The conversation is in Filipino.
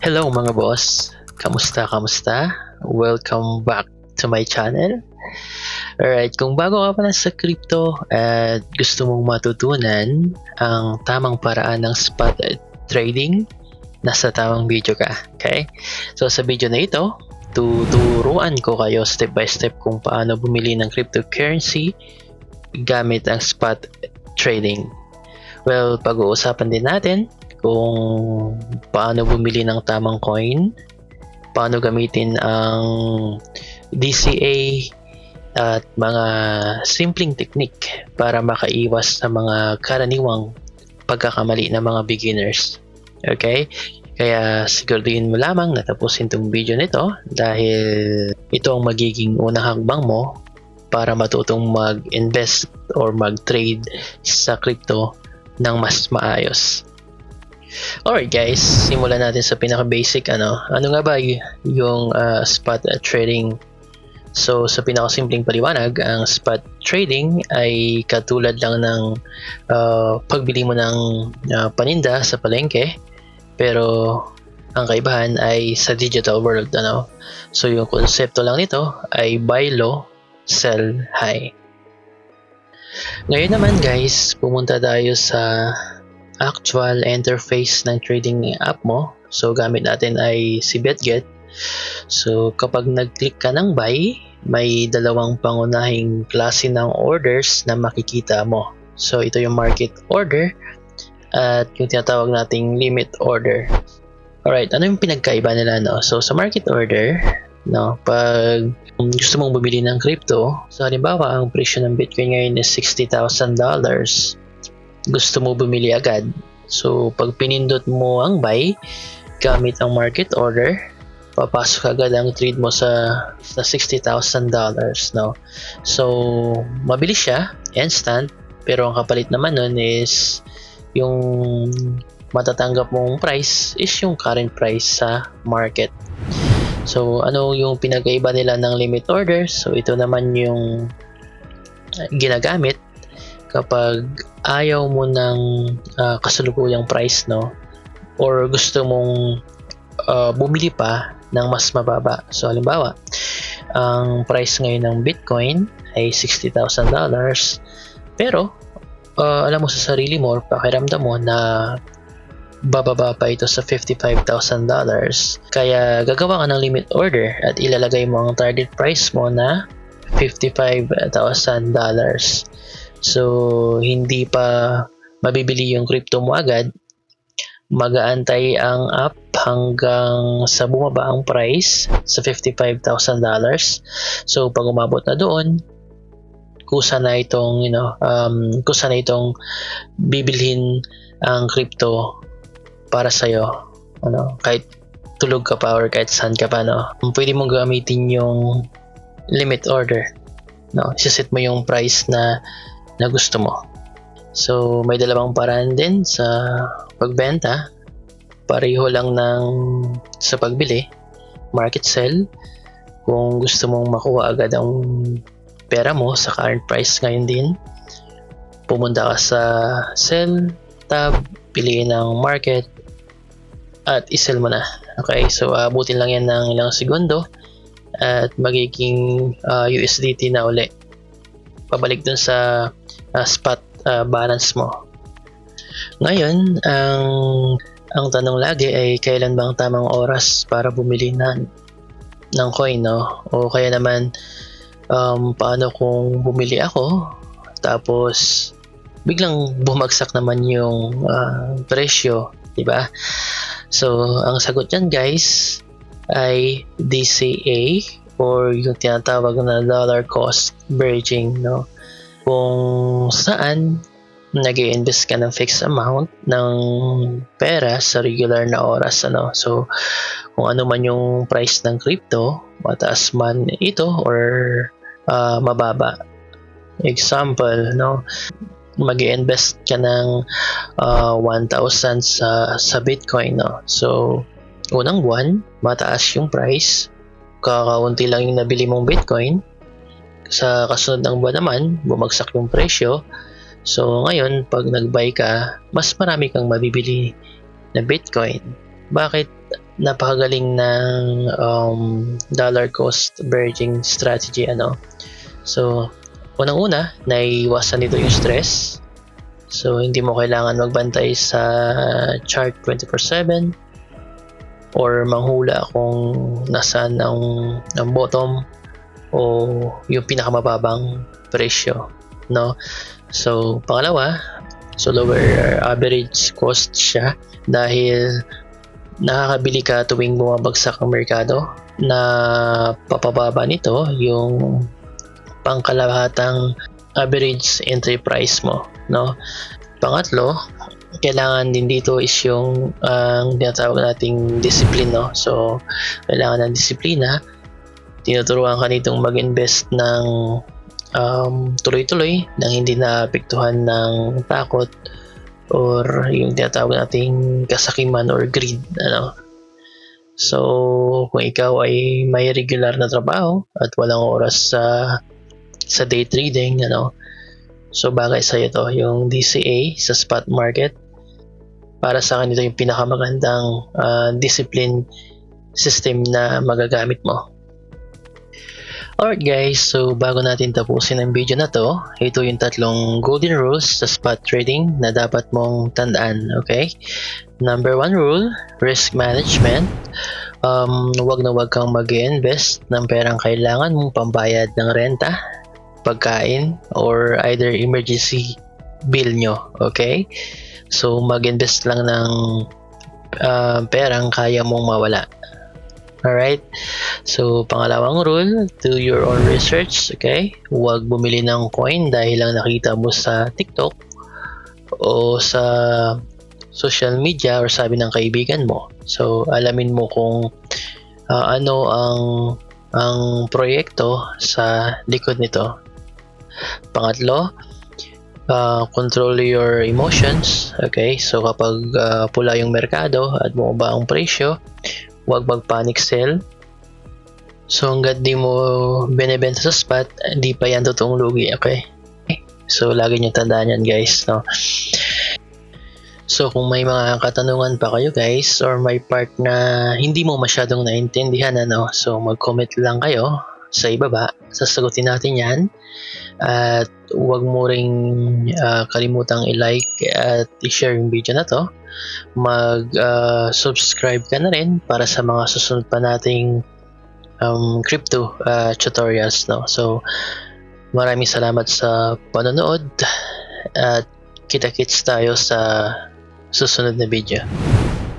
Hello mga boss, kamusta? Welcome back to my channel. Alright, kung bago ka pa lang sa crypto at gusto mong matutunan ang tamang paraan ng spot trading, nasa tamang video ka. Okay? So sa video na ito, tuturuan ko kayo step by step kung paano bumili ng cryptocurrency gamit ang spot trading. Well, pag-uusapan din natin kung paano bumili ng tamang coin, paano gamitin ang DCA at mga simpleng technique para makaiwas sa mga karaniwang pagkakamali ng mga beginners. Okay? Kaya siguraduhin mo lamang na tapusin itong video nito dahil ito ang magiging unang hakbang mo para matutong mag-invest or mag-trade sa crypto ng mas maayos. Alright guys, simulan natin sa pinaka-basic. Ano nga ba yung spot trading? So sa pinaka-simpleng paliwanag, ang spot trading ay katulad lang ng pagbili mo ng paninda sa palengke, pero ang kaibahan ay sa digital world. So yung konsepto lang nito ay buy low, sell high. Ngayon naman guys, pumunta tayo sa actual interface ng trading app mo. So gamit natin ay si BetGet. So kapag nag-click ka ng buy, may dalawang pangunahing klase ng orders na makikita mo. So ito yung market order at yung tinatawag nating limit order. Alright, ano yung pinagkaiba nila? So sa market order, pag gusto mong bumili ng crypto, so halimbawa ang presyo ng Bitcoin ngayon is $60,000, gusto mo bumili agad. So pag pinindot mo ang buy gamit ang market order, papasok agad ang trade mo sa $60,000, So mabilis siya, instant, pero ang kapalit naman nun is yung matatanggap mong price is yung current price sa market. So ano yung pinagkaiba nila ng limit order? So ito naman yung ginagamit kapag ayaw mo ng kasalukuyang price, or gusto mong bumili pa ng mas mababa. So halimbawa, ang price ngayon ng Bitcoin ay $60,000, pero alam mo sa sarili mo or pakiramdam mo na bababa pa ito sa $55,000, kaya gagawa ka ng limit order at ilalagay mo ang target price mo na $55,000. So hindi pa mabibili yung crypto mo agad, mag-aantay ang app hanggang sa bumaba ang price sa $55,000. So pag umabot na doon, kusa na itong bibilhin ang crypto para sa'yo. Kahit tulog ka pa or kahit saan ka pa, pwede mong gamitin yung limit order. Isiset mo yung price na gusto mo. So may dalawang paraan din sa pagbenta. Pareho lang sa pagbili, market sell. Kung gusto mong makuha agad ang pera mo sa current price ngayon din, pumunta ka sa sell tab, piliin ang market at isell mo na. Okay, so abutin lang yan ng ilang segundo at magiging USDT na uli, pabalik dun sa spot balance mo. Ngayon, ang tanong lagi ay kailan ba ang tamang oras para bumili ng coin, o kaya naman paano kung bumili ako tapos biglang bumagsak naman yung presyo, diba? So ang sagot dyan guys ay DCA, or yung tinatawag na dollar cost averaging, kung saan nag-i-invest ka ng fixed amount ng pera sa regular na oras. So kung ano man yung price ng crypto, mataas man ito or mababa. Example, mag-i-invest ka ng 1,000 sa Bitcoin, So unang buwan mataas yung price, kakaunti lang yung nabili mong Bitcoin. Sa kasunod ng buwan naman bumagsak yung presyo. So ngayon pag nag-buy ka, mas marami kang mabibili na Bitcoin. Bakit napakagaling ng dollar cost averaging strategy. So unang-una, naiiwasan nito yung stress. So hindi mo kailangan magbantay sa chart 24/7 or manghula kung nasaan ang bottom o yung pinakamababang presyo, no? So pangalawa, lower average cost siya dahil nakakabili ka tuwing bumabagsak ang merkado. Na papababa nito yung pangkalahatang average entry price mo, no? Pangatlo, kailangan din dito is yung tinatawag nating discipline, no? So kailangan ng disiplina. Tinuturuan ka nitong mag-invest ng tuloy-tuloy nang hindi naapektuhan ng takot or yung tinatawag nating kasakiman or greed, So kung ikaw ay may regular na trabaho at walang oras sa day trading, so bagay sa ito yung DCA sa spot market. Para sa akin ito yung pinakamagandang discipline system na magagamit mo. Alright guys, so bago natin tapusin ang video na to, ito yung 3 golden rules sa spot trading na dapat mong tandaan, okay? Number 1 rule, risk management. Huwag na huwag kang mag-invest ng perang kailangan mong pambayad ng renta, pagkain, or either emergency bill nyo, okay? So mag-invest lang ng perang kaya mong mawala. Alright? So pangalawang rule, do your own research, okay? Huwag bumili ng coin dahil lang nakita mo sa TikTok o sa social media or sabi ng kaibigan mo. So alamin mo kung ano ang proyekto sa likod nito. Pangatlo, control your emotions, okay? So kapag pula yung merkado at bumaba ang presyo, huwag mag-panic sell. So hanggat di mo binebenta sa spot, di pa yan totoong lugi, okay? So lagi nyo tandaan yan guys, no? So kung may mga katanungan pa kayo guys or may part na hindi mo masyadong naintindihan, so mag-comment lang kayo sa ibaba, sasagutin natin yan. At huwag mo ring kalimutang i-like at i-share yung video na to. Mag-subscribe ka na rin para sa mga susunod pa nating crypto tutorials, no? So maraming salamat sa panonood at kita-kits tayo sa susunod na video.